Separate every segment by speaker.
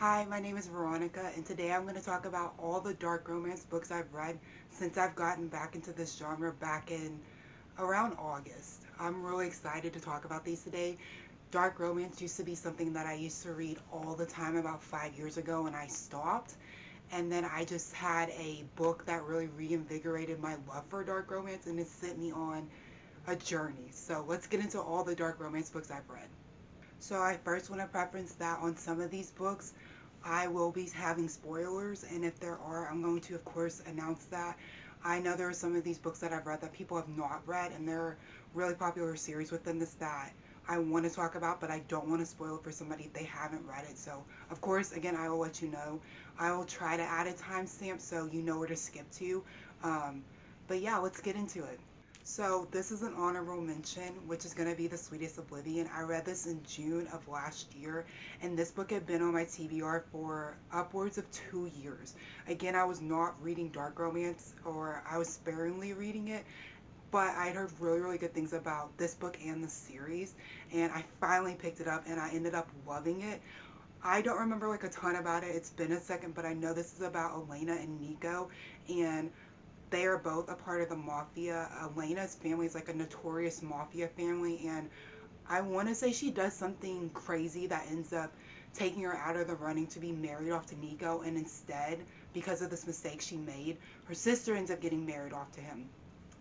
Speaker 1: Hi, my name is Veronica, and today I'm going to talk about all the dark romance books I've read since I've gotten back into this genre back in around August. I'm really excited to talk about these today. Dark romance used to be something that I used to read all the time about 5 years ago, and I stopped. And then I just had a book that really reinvigorated my love for dark romance, and it sent me on a journey. So let's get into all the dark romance books I've read. So I first want to preference that on some of these books, I will be having spoilers, and if there are, I'm going to, of course, announce that. I know there are some of these books that I've read that people have not read, and they're really popular series within this that I want to talk about, but I don't want to spoil it for somebody if they haven't read it. So, of course, again, I will let you know. I will try to add a timestamp so you know where to skip to. Um, but yeah, let's get into it. So this is an honorable mention, which is going to be The Sweetest Oblivion. I read this in June of last year, and this book had been on my TBR for upwards of 2 years. Again, I was not reading dark romance, or I was sparingly reading it, but I'd heard really, really good things about this book and the series, and I finally picked it up, and I ended up loving it. I don't remember like a ton about it. It's been a second, but I know this is about Elena and Nico, and they are both a part of the mafia. Elena's family is like a notorious mafia family, and I want to say she does something crazy that ends up taking her out of the running to be married off to Nico, and instead, because of this mistake she made, her sister ends up getting married off to him.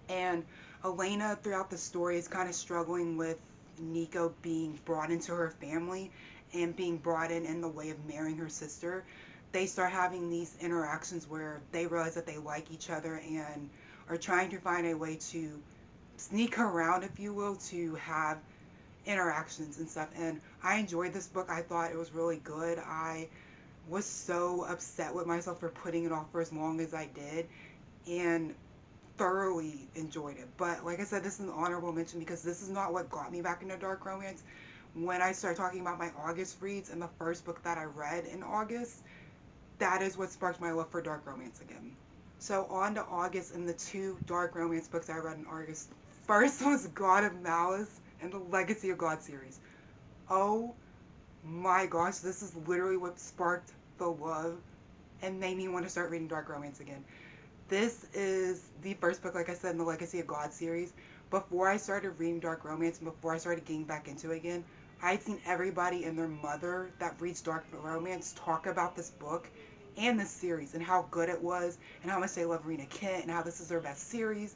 Speaker 1: And Elena, throughout the story, is kind of struggling with Nico being brought into her family and being brought in the way of marrying her sister. They start having these interactions where they realize that they like each other and are trying to find a way to sneak her around, if you will, to have interactions and stuff. And I enjoyed this book. I thought it was really good. I was so upset with myself for putting it off for as long as I did, and thoroughly enjoyed it. But like I said, this is an honorable mention because this is not what got me back into dark romance. When I started talking about my August reads and the first book that I read in August, that is what sparked my love for dark romance again. So on to August and the two dark romance books I read in August. First was God of Malice and the Legacy of God series. Oh my gosh, this is literally what sparked the love and made me want to start reading dark romance again. This is the first book, like I said, in the Legacy of God series. Before I started reading dark romance and before I started getting back into it again, I'd seen everybody and their mother that reads dark romance talk about this book and this series and how good it was and how much they love Rena Kent and how this is their best series.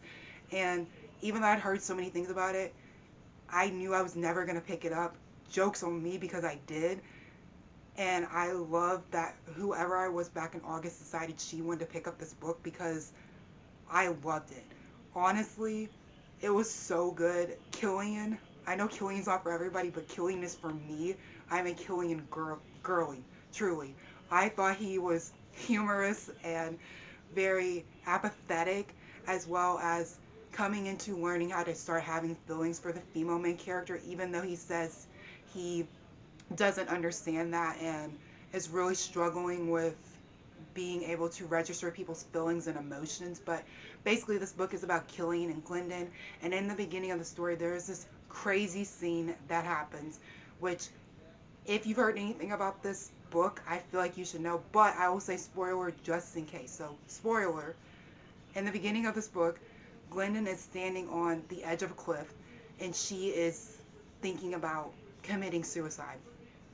Speaker 1: And even though I'd heard so many things about it, I knew I was never going to pick it up. Joke's on me because I did. And I love that whoever I was back in August decided she wanted to pick up this book because I loved it. Honestly, it was so good. Killian, I know Killian's not for everybody, but Killian is for me. I'm a Killian girly, truly. I thought he was humorous and very apathetic, as well as coming into learning how to start having feelings for the female main character, even though he says he doesn't understand that and is really struggling with being able to register people's feelings and emotions. But basically, this book is about Killian and Glendon. And in the beginning of the story, there is this crazy scene that happens, which, if you've heard anything about this book, I feel like you should know. But I will say spoiler just in case. So, spoiler, in the beginning of this book, Glendon is standing on the edge of a cliff and she is thinking about committing suicide.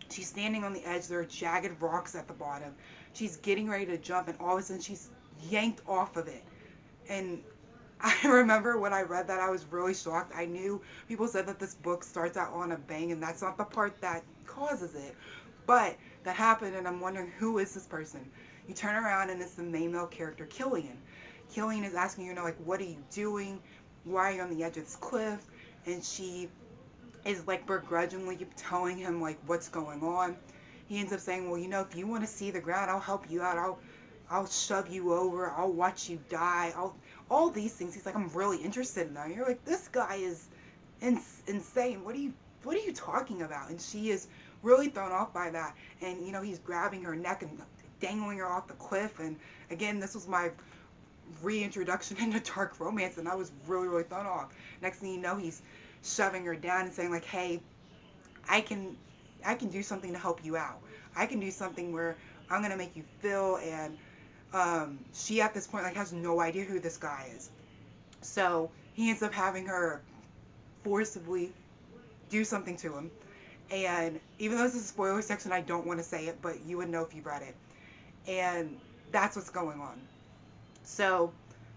Speaker 1: She's standing on the edge. There are jagged rocks at the bottom. She's getting ready to jump, and all of a sudden, she's yanked off of it. And I remember when I read that, I was really shocked. I knew people said that this book starts out on a bang, and that's not the part that causes it. But that happened, and I'm wondering who is this person? You turn around, and it's the main male character, Killian. Killian is asking, like, what are you doing? Why are you on the edge of this cliff? And she is like begrudgingly telling him like what's going on. He ends up saying, well, if you want to see the ground, I'll help you out. I'll shove you over. I'll watch you die. I'll all these things. He's like, I'm really interested in that. You're like, this guy is insane. What are you talking about? And she is really thrown off by that. And he's grabbing her neck and dangling her off the cliff. And again, this was my reintroduction into dark romance, and I was really, really thrown off. Next thing you know, he's shoving her down and saying like, hey, I can I can do something to help you out. I can do something where I'm gonna make you feel. And she at this point like has no idea who this guy is. So he ends up having her forcibly do something to him. And even though this is a spoiler section, I don't want to say it, but you would know if you read it. And that's what's going on. So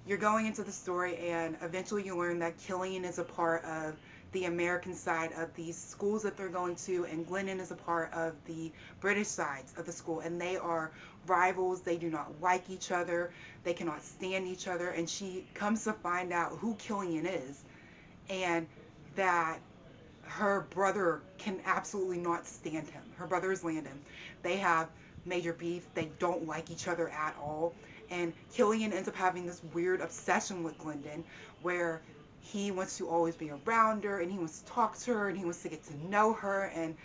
Speaker 1: you're going into the story, and eventually you learn that Killian is a part of the American side of these schools that they're going to, and Glendon is a part of the British sides of the school, and they are rivals. They do not like each other. They cannot stand each other, and she comes to find out who Killian is, and that her brother can absolutely not stand him. Her brother is Landon. They have major beef. They don't like each other at all. And Killian ends up having this weird obsession with Glendon where he wants to always be around her, and he wants to talk to her, and he wants to get to know her. And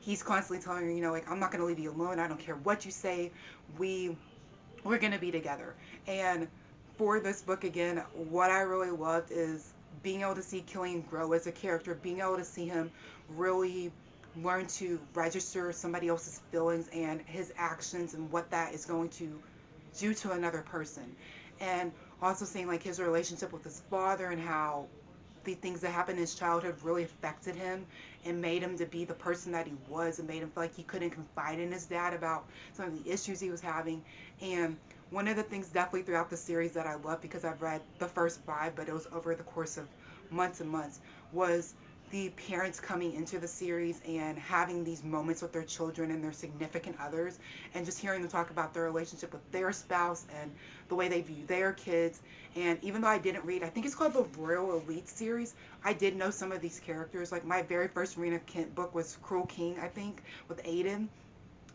Speaker 1: he's constantly telling her, you know, like, I'm not going to leave you alone. I don't care what you say. We're going to be together. And for this book, again, what I really loved is being able to see Killian grow as a character, being able to see him really learn to register somebody else's feelings and his actions and what that is going to do to another person. And also seeing like his relationship with his father and how the things that happened in his childhood really affected him and made him to be the person that he was, and made him feel like he couldn't confide in his dad about some of the issues he was having. And one of the things definitely throughout the series that I love, because I've read the first 5, but it was over the course of months and months, was the parents coming into the series and having these moments with their children and their significant others, and just hearing them talk about their relationship with their spouse and the way they view their kids. And even though I didn't read, I think it's called the Royal Elite series, I did know some of these characters. Like my very first Rena Kent book was Cruel King, I think, with Aiden.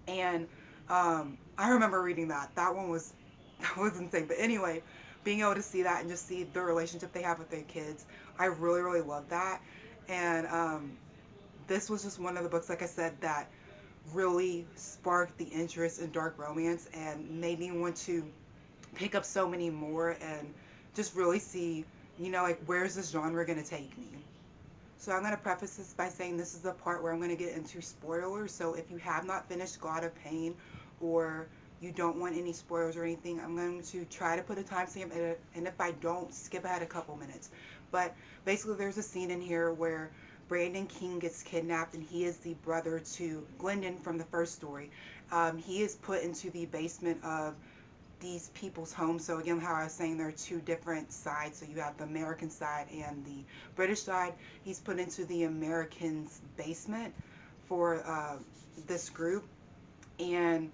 Speaker 1: And I remember reading that. That one was that was insane. But anyway, being able to see that and just see the relationship they have with their kids, I really, really love that. And this was just one of the books, like I said, that really sparked the interest in dark romance and made me want to pick up so many more and just really see, you know, like, where's this genre going to take me? So I'm going to preface this by saying this is the part where I'm going to get into spoilers. So if you have not finished God of Pain, or you don't want any spoilers or anything, I'm going to try to put a timestamp in it, and if I don't, skip ahead a couple minutes. But basically there's a scene in here where Brandon King gets kidnapped, and he is the brother to Glendon from the first story. He is put into the basement of these people's homes. So again, how I was saying, there are two different sides. So you have the American side and the British side. He's put into the Americans' basement for this group, and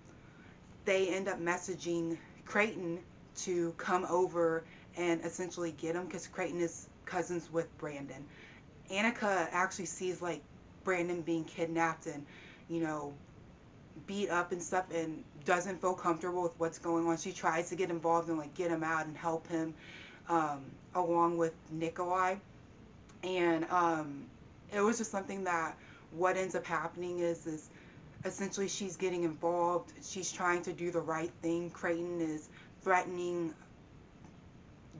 Speaker 1: they end up messaging Creighton to come over and essentially get him, because Creighton is cousins with Brandon. Annika actually sees like Brandon being kidnapped and, you know, beat up and stuff, and doesn't feel comfortable with what's going on. She tries to get involved and like get him out and help him, along with Nikolai. And it was just something that what ends up happening is essentially she's getting involved. She's trying to do the right thing. Creighton is threatening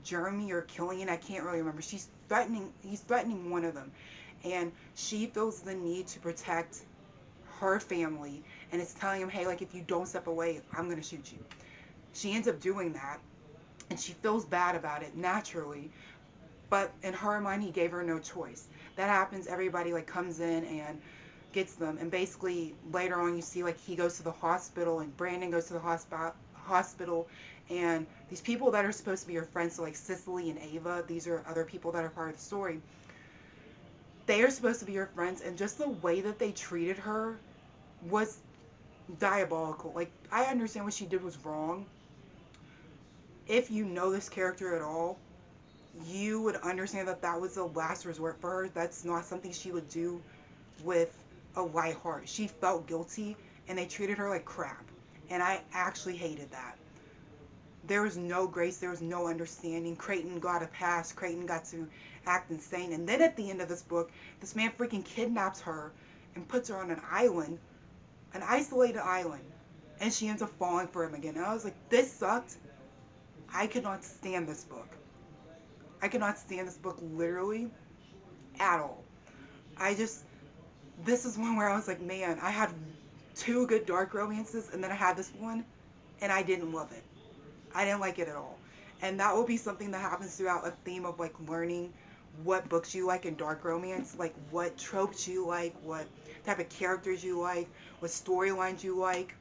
Speaker 1: Jeremy or Killian, I can't really remember. He's threatening one of them. And she feels the need to protect her family, and it's telling him, hey, like, if you don't step away, I'm going to shoot you. She ends up doing that, and she feels bad about it, naturally. But in her mind, he gave her no choice. That happens. Everybody, like, comes in and gets them. And basically, later on, you see, like, he goes to the hospital, and Brandon goes to the hospital, and these people that are supposed to be her friends, so like Cicely and Ava, these are other people that are part of the story. They are supposed to be her friends, and just the way that they treated her was diabolical. Like, I understand what she did was wrong. If you know this character at all, you would understand that that was the last resort for her. That's not something she would do with a light heart. She felt guilty, and they treated her like crap. And I actually hated that. There was no grace. There was no understanding. Creighton got a pass. Creighton got to act insane. And then at the end of this book, this man freaking kidnaps her and puts her on an island, an isolated island. And she ends up falling for him again. And I was like, this sucked. I could not stand this book. I could not stand this book literally at all. This is one where I was like, man, I had two good dark romances, and then I had this one, and I didn't love it. I didn't like it at all. And that will be something that happens throughout a theme of like learning what books you like in dark romance, like what tropes you like, what type of characters you like, what storylines you like.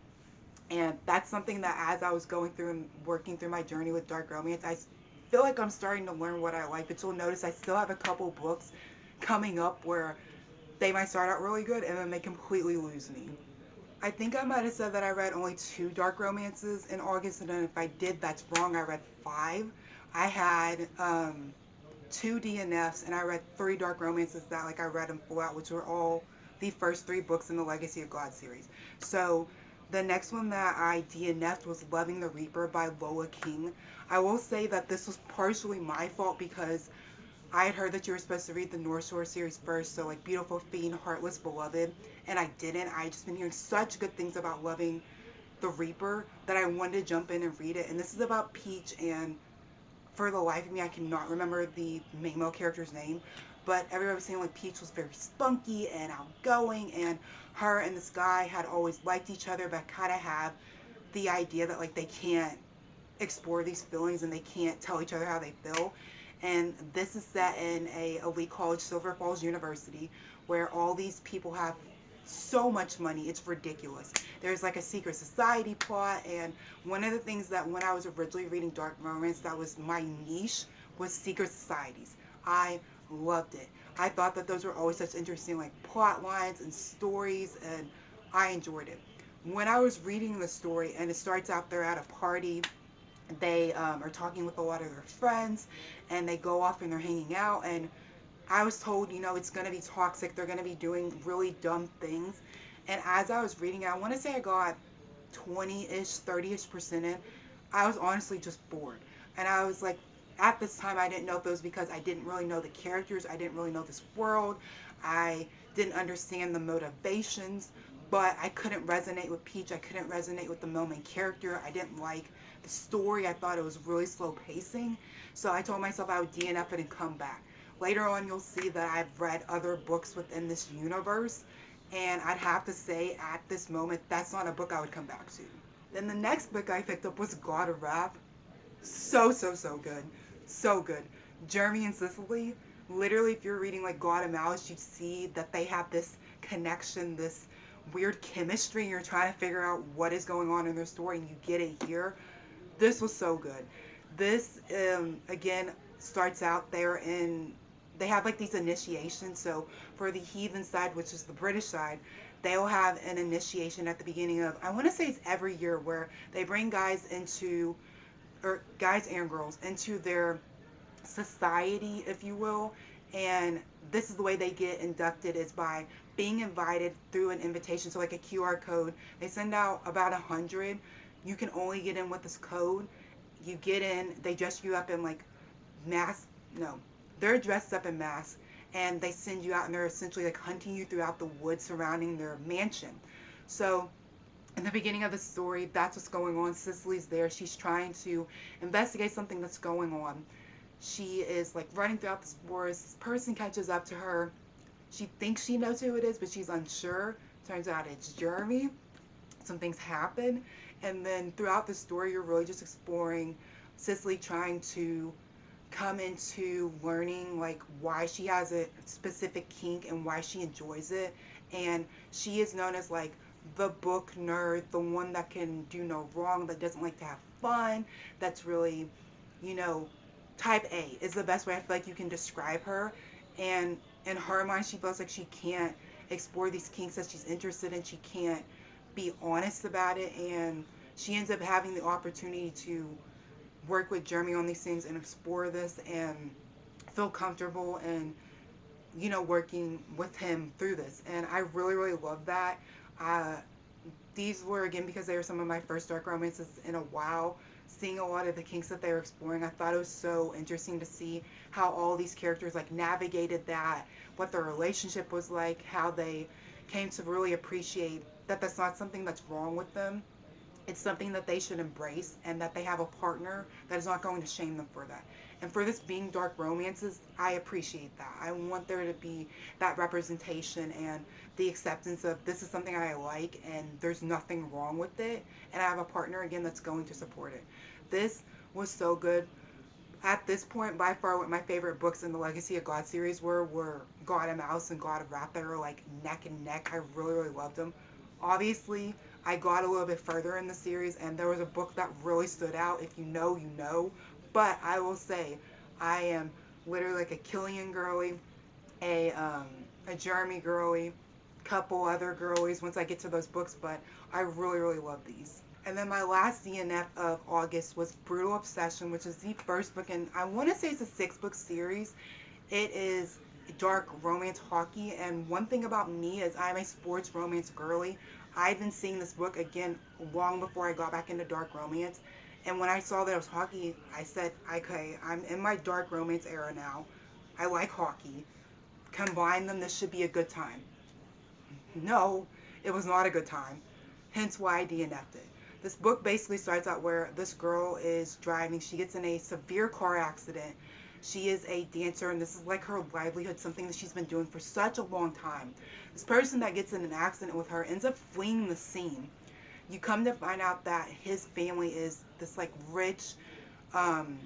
Speaker 1: And that's something that as I was going through and working through my journey with dark romance, I feel like I'm starting to learn what I like. But you'll notice I still have a couple books coming up where they might start out really good and then they completely lose me. I think I might have said that I read only two dark romances in August, and then if I did, that's wrong. I read five. I had two DNFs, and I read three dark romances that like I read them full out, which were all the first three books in the Legacy of God series. So the next one that I DNF'd was Loving the Reaper by Lola King. I will say that this was partially my fault because I had heard that you were supposed to read the North Shore series first, so like Beautiful Fiend, Heartless Beloved, and I didn't. I just been hearing such good things about Loving the Reaper that I wanted to jump in and read it. And this is about Peach, and for the life of me, I cannot remember the main male character's name, but everybody was saying like Peach was very spunky and outgoing, and her and this guy had always liked each other, but kind of have the idea that like they can't explore these feelings and they can't tell each other how they feel. And this is set in a elite college, Silver Falls University, where all these people have so much money, it's ridiculous. There's like a secret society plot, and one of the things that when I was originally reading dark romance, that was my niche, was secret societies. I loved it. I thought that those were always such interesting like plot lines and stories, and I enjoyed it. When I was reading the story, and it starts out they're at a party, they are talking with a lot of their friends, and they go off and they're hanging out, and I was told, you know, it's going to be toxic, they're going to be doing really dumb things. And as I was reading it, I want to say I got 20-ish, 30-ish% in. I was honestly just bored. And I was like, at this time, I didn't know if it was because I didn't really know the characters, I didn't really know this world, I didn't understand the motivations, but I couldn't resonate with Peach, I couldn't resonate with the main character, I didn't like the story, I thought it was really slow pacing. So I told myself I would DNF it and come back. Later on, you'll see that I've read other books within this universe, and I'd have to say at this moment, that's not a book I would come back to. Then the next book I picked up was God of Wrath. So, so, so good. So good. Jeremy and Cicely, literally if you're reading like God and Mailxe, you see that they have this connection, this weird chemistry, and you're trying to figure out what is going on in their story, and you get it here. This was so good. This, again, starts out there in, they have like these initiations. So for the heathen side, which is the British side, they'll have an initiation at the beginning of, I want to say it's every year, where they bring guys into, or guys and girls, into their society, if you will. And this is the way they get inducted, is by being invited through an invitation. So like a QR code, they send out about 100. You can only get in with this code. You get in, they dress you up in like mask, no, they're dressed up in masks, and they send you out, and they're essentially like hunting you throughout the woods surrounding their mansion. So in the beginning of the story, that's what's going on. Cicely's there. She's trying to investigate something that's going on. She is like running throughout this forest. This person catches up to her. She thinks she knows who it is, but she's unsure. Turns out it's Jeremy. Some things happen. And then throughout the story, you're really just exploring Cicely trying to come into learning like why she has a specific kink and why she enjoys it. And she is known as like the book nerd, the one that can do no wrong, that doesn't like to have fun, that's really, you know, type A is the best way I feel like you can describe her. And in her mind, she feels like she can't explore these kinks that she's interested in. She can't be honest about it, and she ends up having the opportunity to work with Jeremy on these things and explore this and feel comfortable and, you know, working with him through this. And I really, really love that. These were, again, because they were some of my first dark romances in a while, seeing a lot of the kinks that they were exploring. I thought it was so interesting to see how all these characters like navigated that, what their relationship was like, how they came to really appreciate that that's not something that's wrong with them. It's something that they should embrace, and that they have a partner that is not going to shame them for that. And for this being dark romances, I appreciate that. I want there to be that representation and the acceptance of this is something I like and there's nothing wrong with it. And I have a partner again that's going to support it. This was so good. At this point, by far, what my favorite books in the Legacy of God series were God of Mouse and God of Wrath. They were like neck and neck. I really, really loved them. Obviously, I got a little bit further in the series, and there was a book that really stood out. If you know, you know. But I will say, I am literally like a Killian girly, a um, a Jeremy girly, couple other girlies once I get to those books. But I really, really love these. And then my last DNF of August was Brutal Obsession, which is the first book, and I want to say it's a 6-book series. It is dark romance hockey, and one thing about me is I'm a sports romance girly. I've been seeing this book again long before I got back into dark romance, and when I saw that it was hockey, I said, okay, I'm in my dark romance era now. I like hockey. Combine them, this should be a good time. No, it was not a good time. Hence why I DNF'd it. This book basically starts out where this girl is driving. She gets in a severe car accident. She is a dancer, and this is like her livelihood, something that she's been doing for such a long time. This person that gets in an accident with her ends up fleeing the scene. You come to find out that his family is this like um,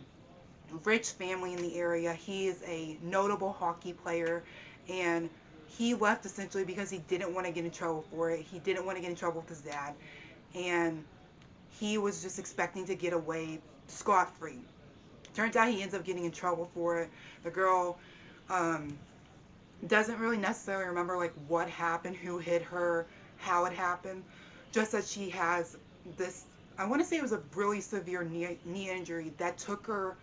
Speaker 1: rich family in the area. He is a notable hockey player, and he left essentially because he didn't want to get in trouble for it. He didn't want to get in trouble with his dad, and he was just expecting to get away scot-free. Turns out he ends up getting in trouble for it. The girl um, doesn't really necessarily remember like what happened, who hit her, how it happened. Just that she has this, I want to say it was a really severe knee injury that took her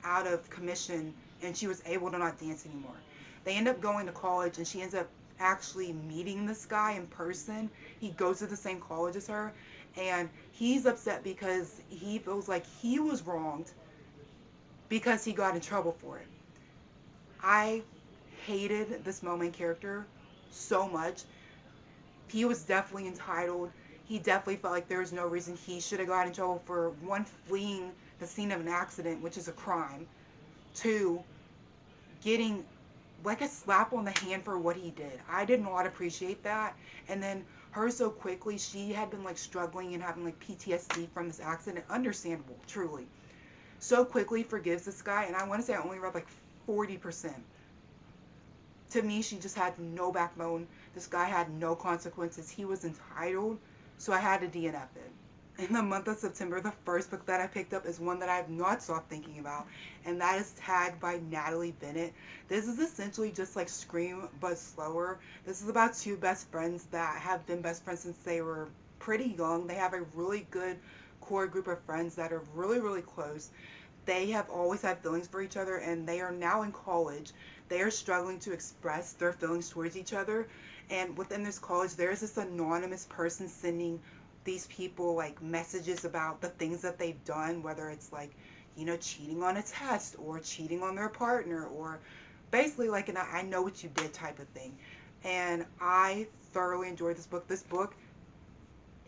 Speaker 1: out of commission, and she was able to not dance anymore. They end up going to college, and she ends up actually meeting this guy in person. He goes to the same college as her, and he's upset because he feels like he was wronged because he got in trouble for it. I hated this Mo character so much. He was definitely entitled. He definitely felt like there was no reason he should have got in trouble for one, fleeing the scene of an accident, which is a crime, two, getting like a slap on the hand for what he did. I did not appreciate that. And then her so quickly, she had been like struggling and having like PTSD from this accident. Understandable, truly. So quickly forgives this guy, and I want to say I only read like 40%. To me, she just had no backbone. This guy had no consequences. He was entitled, so I had to DNF it. In the month of September, the first book that I picked up is one that I have not stopped thinking about, and that is Tagged by Natalie Bennett. This is essentially just like Scream, but slower. This is about two best friends that have been best friends since they were pretty young. They have a really good core group of friends that are really, really close. They have always had feelings for each other, and they are now in college. They are struggling to express their feelings towards each other, and within this college, there is this anonymous person sending these people like messages about the things that they've done, whether it's like, you know, cheating on a test or cheating on their partner, or basically like an I know what you did type of thing. And I thoroughly enjoyed this book. This book,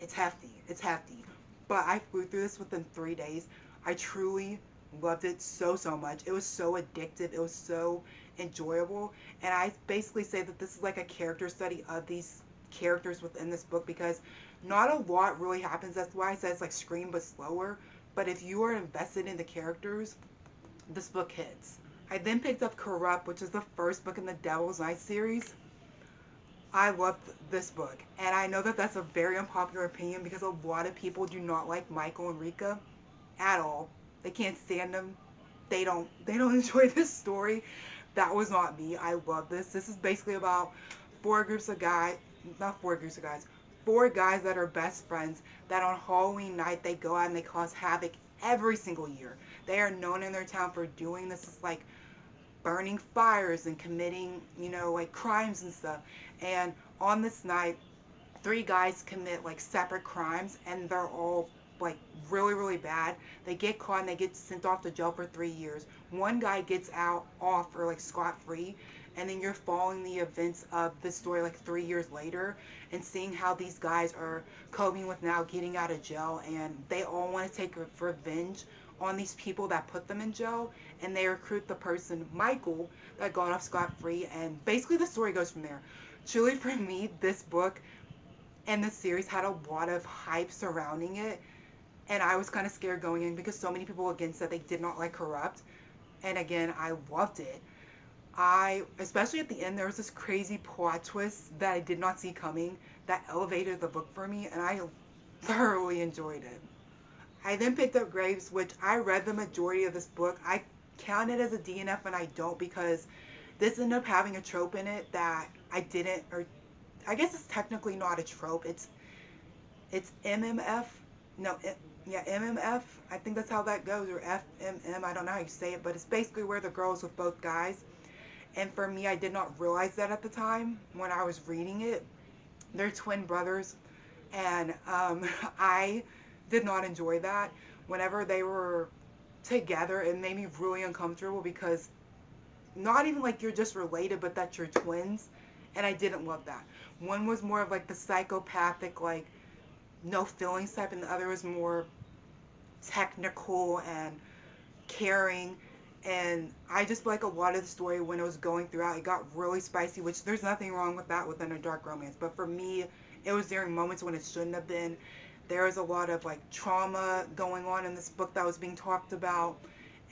Speaker 1: it's hefty. It's hefty. But I flew through this within 3 days. I truly loved it so, so much. It was so addictive. It was so enjoyable. And I basically say that this is like a character study of these characters within this book, because not a lot really happens. That's why I said it's like Scream but slower. But if you are invested in the characters, this book hits. I then picked up Corrupt, which is the first book in the Devil's Night series. I loved this book, and I know that that's a very unpopular opinion because a lot of people do not like Michael and Rika at all. They can't stand them. They don't enjoy this story. That was not me. I love this. This is basically about four groups of guys, not four groups of guys, four guys that are best friends that on Halloween night they go out and they cause havoc every single year. They are known in their town for doing this. It's like burning fires and committing, you know, like crimes and stuff. And on this night, three guys commit like separate crimes, and they're all like really, really bad. They get caught and they get sent off to jail for 3 years. One guy gets out off or like scot-free, and then you're following the events of this story like 3 years later and seeing how these guys are coping with now getting out of jail, and they all want to take revenge on these people that put them in jail, and they recruit the person, Michael, that got off scot-free, and basically the story goes from there. Truly, for me, this book and the series had a lot of hype surrounding it, and I was kind of scared going in because so many people again said they did not like Corrupt, and again, I loved it. Especially at the end, there was this crazy plot twist that I did not see coming that elevated the book for me, and I thoroughly enjoyed it. I then picked up Graves, which I read the majority of this book. I count it as a DNF and I don't because this ended up having a trope in it that I didn't, or I guess it's technically not a trope. It's MMF. No, yeah, MMF. I think that's how that goes, or FMM. I don't know how you say it, but it's basically where the girls with both guys. And for me, I did not realize that at the time when I was reading it. They're twin brothers, and I did not enjoy that. Whenever they were together, it made me really uncomfortable because not even like you're just related, but that you're twins, and I didn't love that. One was more of like the psychopathic, like no feelings type, and the other was more technical and caring. And I just like a lot of the story when it was going throughout, it got really spicy, which there's nothing wrong with that within a dark romance. But for me, it was during moments when it shouldn't have been. There was a lot of like trauma going on in this book that was being talked about.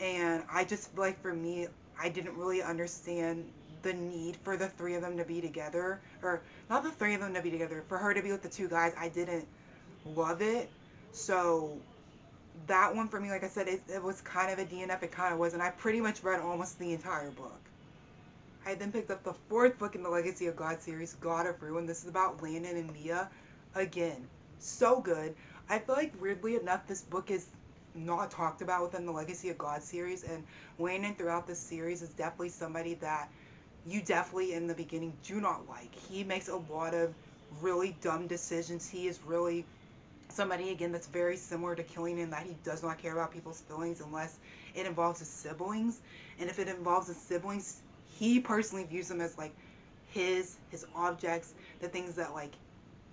Speaker 1: And I just feel like for me, I didn't really understand the need for the three of them to be together. Or not the three of them to be together, for her to be with the two guys. I didn't love it. So that one for me, like I said, it was kind of a DNF. It kind of was, and I pretty much read almost the entire book. I then picked up the fourth book in the Legacy of God series, God of Ruin. This is about Landon and Mia. Again, so good. I feel like weirdly enough, this book is not talked about within the Legacy of God series, and Landon throughout this series is definitely somebody that you definitely in the beginning do not like. He makes a lot of really dumb decisions. He is really somebody again that's very similar to Killian in that he does not care about people's feelings unless it involves his siblings. And if it involves his siblings, he personally views them as like his objects, the things that like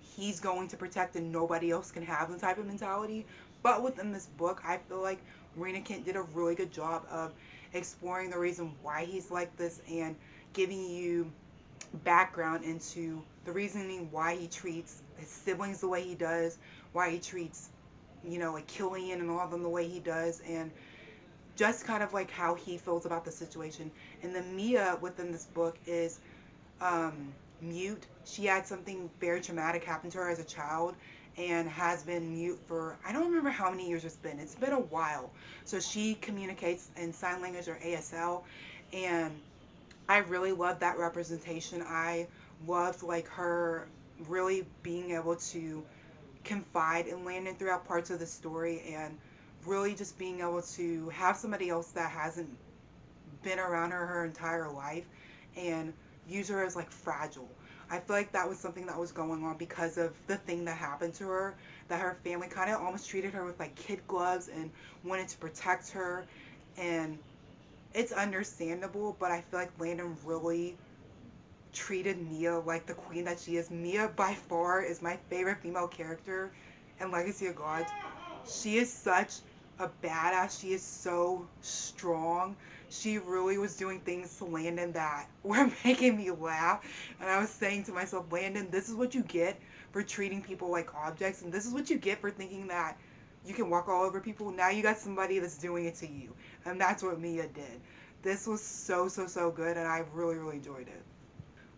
Speaker 1: he's going to protect and nobody else can have, the type of mentality. But within this book, I feel like Rena Kent did a really good job of exploring the reason why he's like this and giving you background into the reasoning why he treats his siblings the way he does, why he treats, like Killian and all of them the way he does, and just kind of like how he feels about the situation. And then Mia within this book is mute. She had something very traumatic happen to her as a child and has been mute for, I don't remember how many years it's been. It's been a while. So she communicates in sign language or ASL, and I really loved that representation. I loved like her really being able to confide in Landon throughout parts of the story, and really just being able to have somebody else that hasn't been around her entire life and use her as like fragile. I feel like that was something that was going on because of the thing that happened to her, that her family kind of almost treated her with like kid gloves and wanted to protect her. And it's understandable, but I feel like Landon really treated Mia like the queen that she is. Mia by far is my favorite female character in Legacy of Gods. She is such a badass. She is so strong. She really was doing things to Landon that were making me laugh. And I was saying to myself, Landon, this is what you get for treating people like objects. And this is what you get for thinking that you can walk all over people. Now you got somebody that's doing it to you. And that's what Mia did. This was so, so, so good. And I really, really enjoyed it.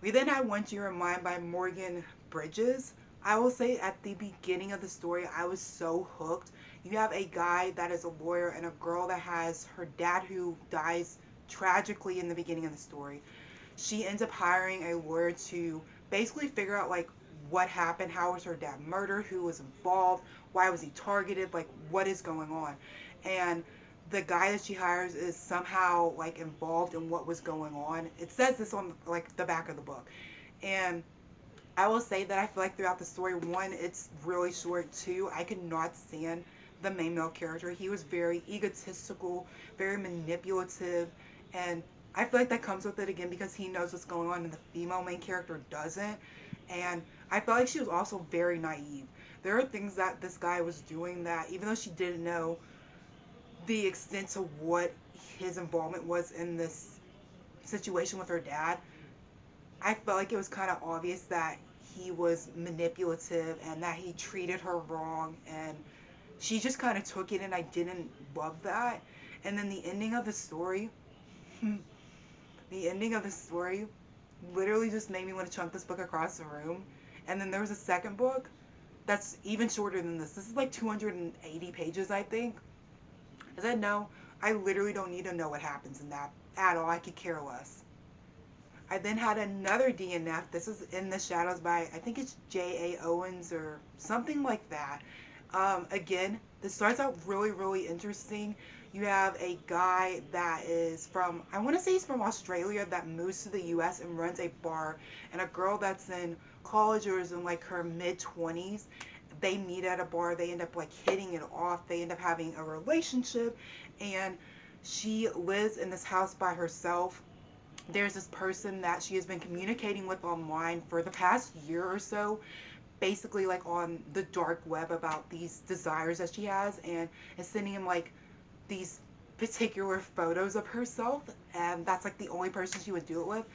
Speaker 1: We then had Once You Were Mine by Morgan Bridges. I will say at the beginning of the story, I was so hooked. You have a guy that is a lawyer and a girl that has her dad who dies tragically in the beginning of the story. She ends up hiring a lawyer to basically figure out like what happened, how was her dad murdered, who was involved, why was he targeted, like what is going on. And the guy that she hires is somehow like involved in what was going on. It says this on like the back of the book. And I will say that I feel like throughout the story, one, it's really short. Two, I could not stand the main male character. He was very egotistical, very manipulative, and I feel like that comes with it again because he knows what's going on and the female main character doesn't. And I felt like she was also very naive. There are things that this guy was doing that even though she didn't know, the extent to what his involvement was in this situation with her dad, I felt like it was kind of obvious that he was manipulative and that he treated her wrong, and she just kind of took it, and I didn't love that. And then the ending of the story, the ending of the story literally just made me want to chunk this book across the room. And then there was a second book that's even shorter than this. This is like 280 pages, I think. I said, no, I literally don't need to know what happens in that at all. I could care less. I then had another DNF. This is In the Shadows by, I think it's J.A. Owens or something like that. Again, this starts out really, really interesting. You have a guy that is from, I want to say he's from Australia, that moves to the US and runs a bar, and a girl that's in college or is in like her mid-20s. They meet at a bar, they end up like hitting it off, they end up having a relationship, and she lives in this house by herself. There's this person that she has been communicating with online for the past year or so, basically like on the dark web, about these desires that she has, and is sending him like these particular photos of herself, and that's like the only person she would do it with.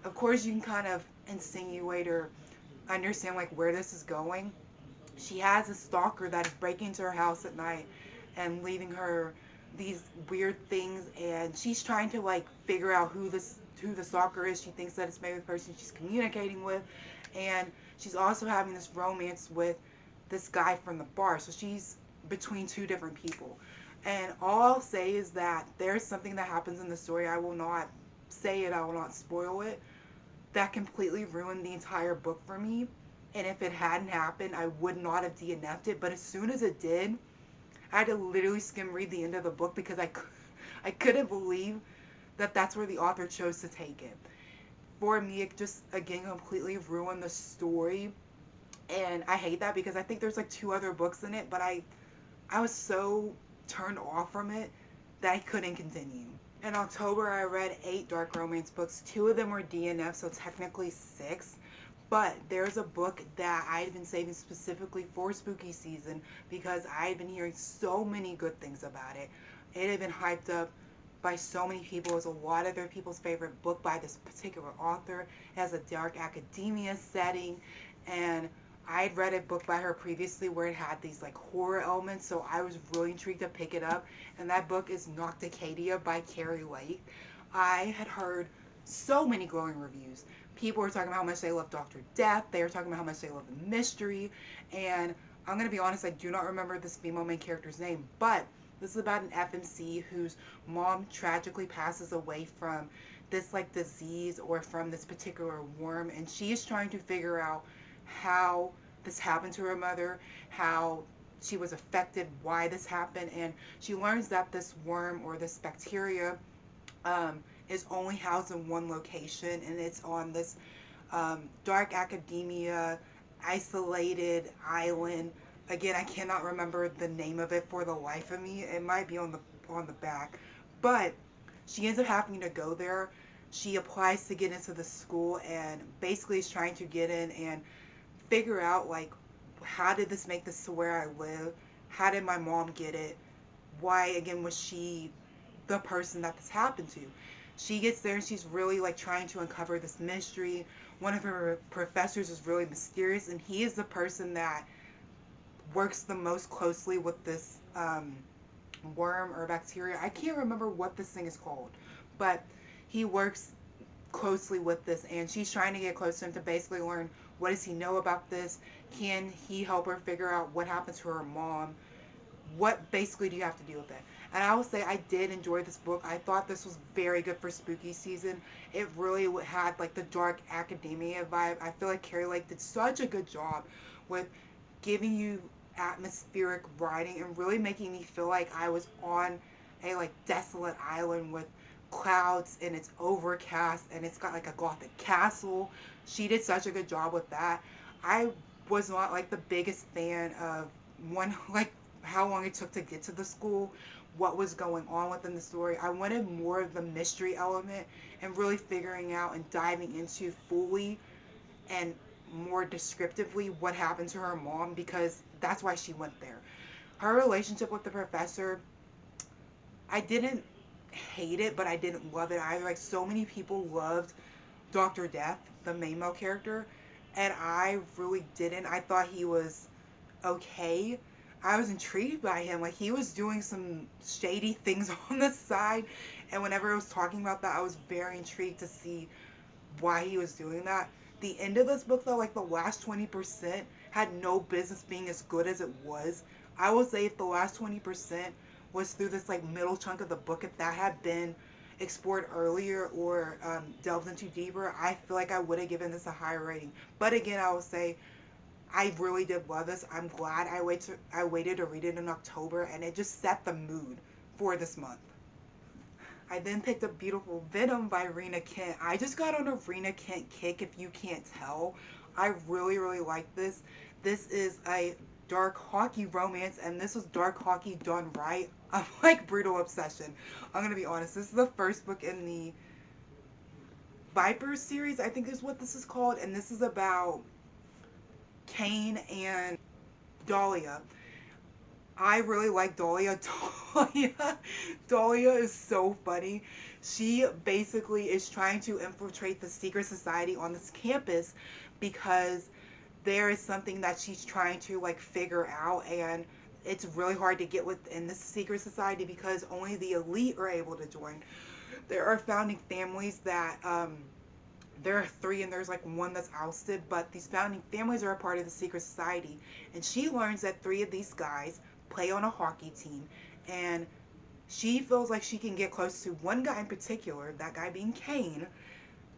Speaker 1: Of course, you can kind of insinuate or understand like where this is going. She has a stalker that is breaking into her house at night and leaving her these weird things, and she's trying to like figure out who the stalker is. She thinks that it's maybe the person she's communicating with, and she's also having this romance with this guy from the bar. So she's between two different people. And all I'll say is that there's something that happens in the story. I will not say it, I will not spoil it, that completely ruined the entire book for me. And if it hadn't happened, I would not have DNF'd it. But as soon as it did, I had to literally skim read the end of the book because I couldn't believe that that's where the author chose to take it. For me, it just, again, completely ruined the story. And I hate that because I think there's like 2 other books in it, but I was so turned off from it that I couldn't continue. In October, I read 8 dark romance books. 2 of them were DNF, so technically 6. But there's a book that I had been saving specifically for spooky season because I had been hearing so many good things about it. It had been hyped up by so many people. It was a lot of their people's favorite book by this particular author. It has a dark academia setting, and I had read a book by her previously where it had these like horror elements, so I was really intrigued to pick it up. And that book is Nocticadia by Carrie Lake. I had heard so many glowing reviews. People were talking about how much they love Dr. Death. They were talking about how much they love the mystery. And I'm going to be honest, I do not remember this female main character's name, but this is about an FMC whose mom tragically passes away from this like disease or from this particular worm, and she is trying to figure out how this happened to her mother, how she was affected, why this happened, and she learns that this worm or this bacteria is only housed in one location, and it's on this dark academia isolated island. Again, I cannot remember the name of it for the life of me. It might be on the back, but she ends up having to go there. She applies to get into the school and basically is trying to get in and figure out like, how did this make this to where I live? How did my mom get it? Why again was she the person that this happened to? She gets there and she's really like trying to uncover this mystery. One of her professors is really mysterious, and he is the person that works the most closely with this worm or bacteria. I can't remember what this thing is called, but he works closely with this, and she's trying to get close to him to basically learn, what does he know about this? Can he help her figure out what happened to her mom? What basically do you have to deal with it? And I will say I did enjoy this book. I thought this was very good for spooky season. It really had like the dark academia vibe. I feel like Carrie Lake did such a good job with giving you atmospheric writing and really making me feel like I was on a like desolate island with clouds, and it's overcast, and it's got like a gothic castle. She did such a good job with that. I was not like the biggest fan of one, like how long it took to get to the school, what was going on within the story. I wanted more of the mystery element and really figuring out and diving into fully and more descriptively what happened to her mom, because that's why she went there. Her relationship with the professor I didn't hate it, but I didn't love it either. Like, so many people loved Dr. Death, the main male character, and I really didn't. I thought he was okay. I was intrigued by him. Like, he was doing some shady things on the side, and whenever I was talking about that, I was very intrigued to see why he was doing that. The end of this book, though, like the last 20%, had no business being as good as it was. I would say if the last 20% was through this like middle chunk of the book, if that had been explored earlier or delved into deeper, I feel like I would have given this a higher rating. But again, I will say I really did love this. I'm glad I waited to read it in October, and it just set the mood for this month. I then picked up Beautiful Venom by Rena Kent. I just got on a Rena Kent kick, if you can't tell. I really, really like this. This is a dark hockey romance, and this was dark hockey done right. I'm like brutal obsession. I'm gonna be honest. This is the first book in the Viper series, I think is what this is called, and this is about Kane and Dahlia. I really like Dahlia. Dahlia is so funny. She basically is trying to infiltrate the secret society on this campus because there is something that she's trying to like figure out, and it's really hard to get within the secret society because only the elite are able to join. There are founding families that there are three and there's like one that's ousted, but these founding families are a part of the secret society, and she learns that three of these guys play on a hockey team, and she feels like she can get close to one guy in particular, that guy being Kane,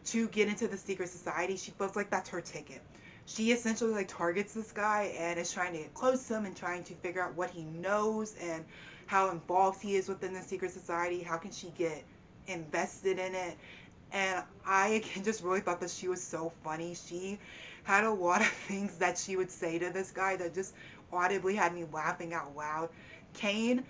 Speaker 1: to get into the secret society. She feels like that's her ticket. She essentially like targets this guy and is trying to get close to him and trying to figure out what he knows and how involved he is within the secret society. How can she get invested in it? And I again just really thought that she was so funny. She had a lot of things that she would say to this guy that just audibly had me laughing out loud. Kane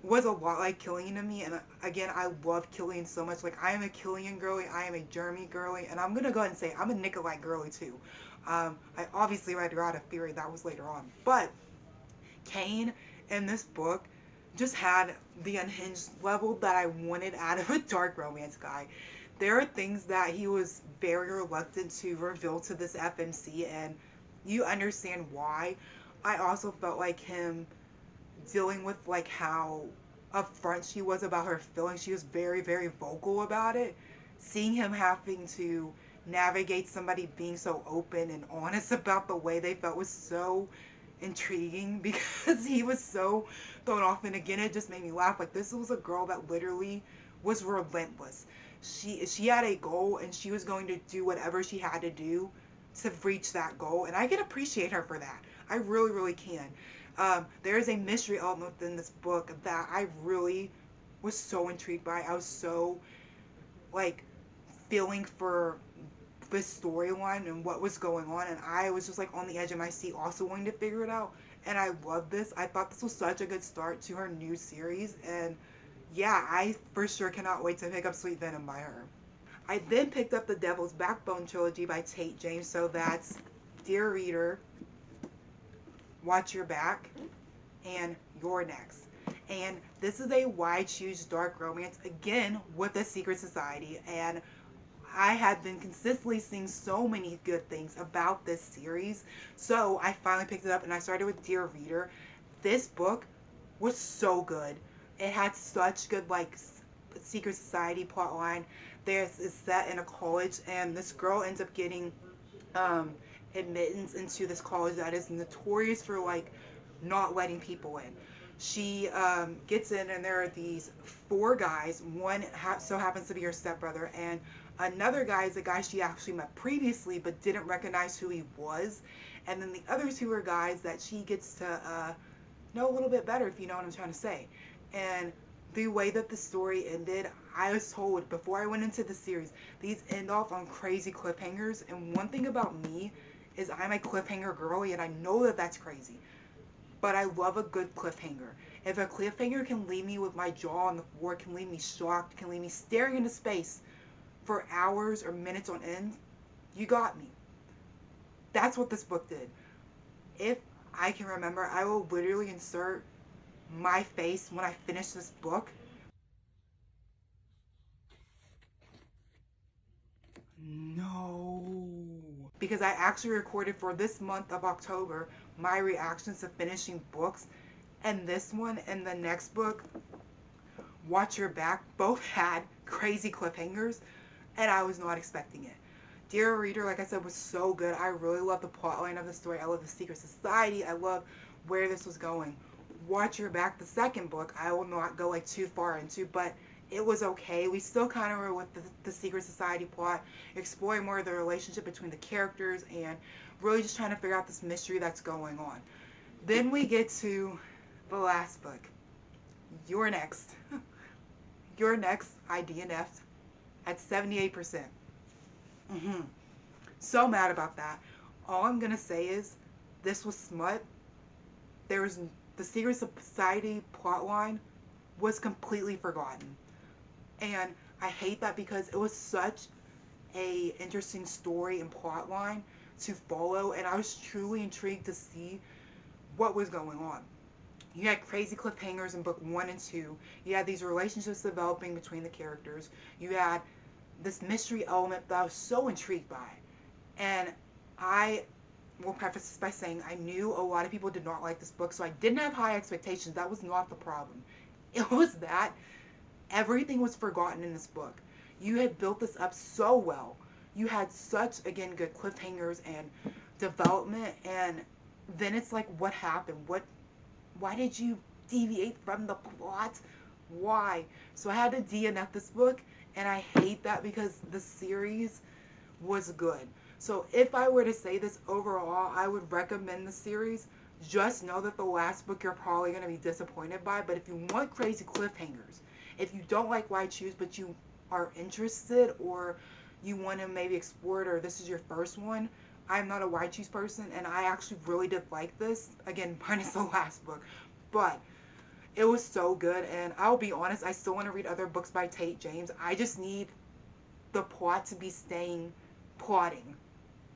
Speaker 1: was a lot like Killian to me, and again, I love Killian so much. Like, I am a Killian girly, I am a Jeremy girly, and I'm gonna go ahead and say I'm a Nikolai girly too. I obviously read God of Fury, that was later on, but Kane in this book just had the unhinged level that I wanted out of a dark romance guy. There are things that he was very reluctant to reveal to this FMC, and you understand why. I also felt like him dealing with like how upfront she was about her feelings. She was very, very vocal about it. Seeing him having to navigate somebody being so open and honest about the way they felt was so intriguing because he was so thrown off. And again, it just made me laugh. Like, this was a girl that literally was relentless. She had a goal, and she was going to do whatever she had to do to reach that goal, and I can appreciate her for that. I really, really can. There is a mystery element within this book that I really was so intrigued by. I was so like feeling for this storyline and what was going on, and I was just like on the edge of my seat also wanting to figure it out, and I love this. I thought this was such a good start to her new series, and yeah, I for sure cannot wait to pick up Sweet Venom by her. I then picked up the Devil's Backbone trilogy by Tate James, so that's Dear Reader, Watch Your Back, and You're Next. And this is a why choose dark romance, again with a secret society, and I had been consistently seeing so many good things about this series, so I finally picked it up and I started with Dear Reader. This book was so good. It had such good like secret society plotline. There's is set in a college, and this girl ends up getting admittance into this college that is notorious for like not letting people in. She gets in, and there are these four guys. One so happens to be her stepbrother, and another guy is a guy she actually met previously but didn't recognize who he was. And then the other two are guys that she gets to know a little bit better, if you know what I'm trying to say. And the way that the story ended, I was told before I went into the series, these end off on crazy cliffhangers. And one thing about me is I'm a cliffhanger girly, and I know that that's crazy. But I love a good cliffhanger. If a cliffhanger can leave me with my jaw on the floor, can leave me shocked, can leave me staring into space for hours or minutes on end, you got me. That's what this book did. If I can remember, I will literally insert my face when I finish this book No. Because I actually recorded for this month of October my reactions to finishing books, and this one and the next book, Watch Your Back, both had crazy cliffhangers, and I was not expecting it. Dear Reader, like I said, was so good. I really love the plotline of the story. I love the secret society. I love where this was going. Watch Your Back, the second book, I will not go like too far into, but it was okay. We still kind of were with the secret society plot, exploring more of the relationship between the characters and really just trying to figure out this mystery that's going on. Then we get to the last book. You're Next. You're Next, I DNF'd at 78%. So mad about that. All I'm gonna say is this was smut. There was the secret society plotline was completely forgotten. And I hate that because it was such a interesting story and plotline to follow, and I was truly intrigued to see what was going on. You had crazy cliffhangers in book 1 and 2. You had these relationships developing between the characters. You had this mystery element that I was so intrigued by. And I will preface this by saying I knew a lot of people did not like this book, so I didn't have high expectations. That was not the problem. It was that everything was forgotten in this book. You had built this up so well. You had such, again, good cliffhangers and development, and then it's like, what happened? Why did you deviate from the plot? Why? So I had to DNF this book, and I hate that because the series was good. So if I were to say this overall, I would recommend the series. Just know that the last book you're probably going to be disappointed by, but if you want crazy cliffhangers, if you don't like Why Choose but you are interested, or you want to maybe explore it, or this is your first one, I'm not a Why Choose person, and I actually really did like this. Again, minus the last book. But it was so good, and I'll be honest, I still want to read other books by Tate James. I just need the plot to be staying plotting.